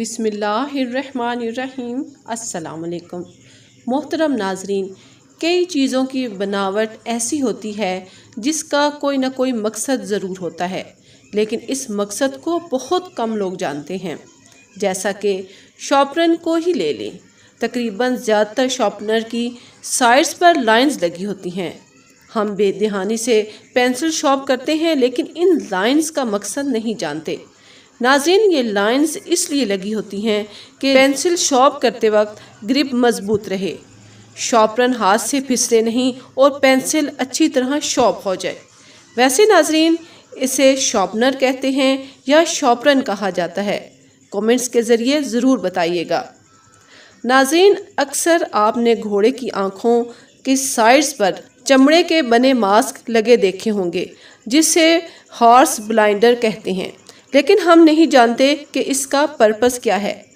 बिस्मिल्लाहिर्रहमानिर्रहीम। अस्सलाम वालेकुम। मोहतरम नाजरीन, कई चीज़ों की बनावट ऐसी होती है जिसका कोई ना कोई मकसद ज़रूर होता है, लेकिन इस मकसद को बहुत कम लोग जानते हैं। जैसा कि शॉर्पनर को ही ले लें, तकरीबन ज़्यादातर शॉर्पनर की साइड्स पर लाइंस लगी होती हैं। हम बेदहानी से पेंसिल शॉर्प करते हैं, लेकिन इन लाइंस का मकसद नहीं जानते। नाज़रीन, ये लाइंस इसलिए लगी होती हैं कि पेंसिल शॉर्प करते वक्त ग्रिप मजबूत रहे, शॉर्पनर हाथ से फिसले नहीं और पेंसिल अच्छी तरह शॉर्प हो जाए। वैसे नाज़रीन, इसे शॉर्पनर कहते हैं या शॉर्पनर कहा जाता है? कमेंट्स के ज़रिए ज़रूर बताइएगा। नाज़रीन, अक्सर आपने घोड़े की आँखों की साइड्स पर चमड़े के बने मास्क लगे देखे होंगे, जिसे हॉर्स ब्लाइंडर कहते हैं, लेकिन हम नहीं जानते कि इसका पर्पस क्या है।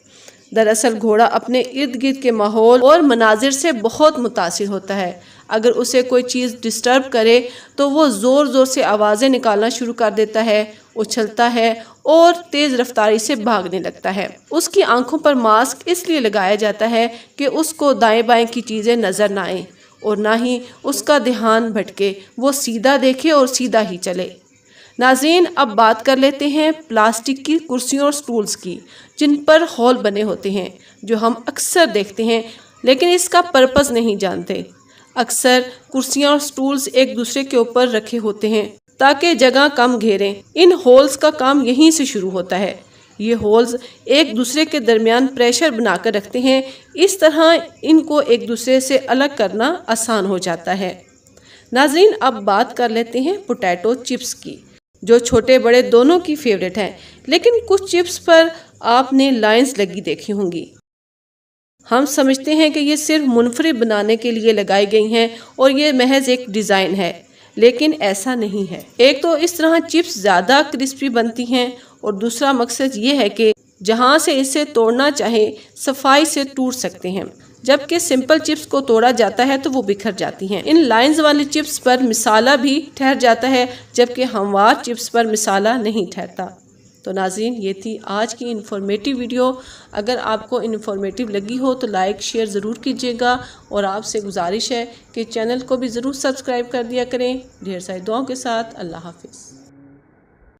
दरअसल घोड़ा अपने इर्द गिर्द के माहौल और मनाजिर से बहुत मुतासिर होता है। अगर उसे कोई चीज़ डिस्टर्ब करे तो वो ज़ोर ज़ोर से आवाज़ें निकालना शुरू कर देता है, उछलता है और तेज़ रफ्तारी से भागने लगता है। उसकी आंखों पर मास्क इसलिए लगाया जाता है कि उसको दाएं बाएं की चीज़ें नज़र ना आए और ना ही उसका ध्यान भटके, वो सीधा देखे और सीधा ही चले। नाज़रीन, अब बात कर लेते हैं प्लास्टिक की कुर्सियों और स्टूल्स की, जिन पर होल बने होते हैं, जो हम अक्सर देखते हैं लेकिन इसका पर्पस नहीं जानते। अक्सर कुर्सियां और स्टूल्स एक दूसरे के ऊपर रखे होते हैं ताकि जगह कम घेरें। इन होल्स का काम यहीं से शुरू होता है। ये होल्स एक दूसरे के दरमियान प्रेशर बनाकर रखते हैं, इस तरह इनको एक दूसरे से अलग करना आसान हो जाता है। नाज़रीन, अब बात कर लेते हैं पोटैटो चिप्स की, जो छोटे बड़े दोनों की फेवरेट हैं, लेकिन कुछ चिप्स पर आपने लाइंस लगी देखी होंगी। हम समझते हैं कि ये सिर्फ मुनफरिद बनाने के लिए लगाई गई हैं और ये महज एक डिज़ाइन है, लेकिन ऐसा नहीं है। एक तो इस तरह चिप्स ज़्यादा क्रिस्पी बनती हैं और दूसरा मकसद ये है कि जहाँ से इसे तोड़ना चाहे सफाई से टूट सकते हैं, जबकि सिंपल चिप्स को तोड़ा जाता है तो वो बिखर जाती हैं। इन लाइंस वाली चिप्स पर मिसाला भी ठहर जाता है, जबकि हमवार चिप्स पर मिसाला नहीं ठहरता। तो नाज़रीन, ये थी आज की इन्फॉर्मेटिव वीडियो। अगर आपको इन्फॉर्मेटिव लगी हो तो लाइक शेयर ज़रूर कीजिएगा और आपसे गुजारिश है कि चैनल को भी ज़रूर सब्सक्राइब कर दिया करें। ढेर सारी दुआओं के साथ अल्लाह हाफिज़।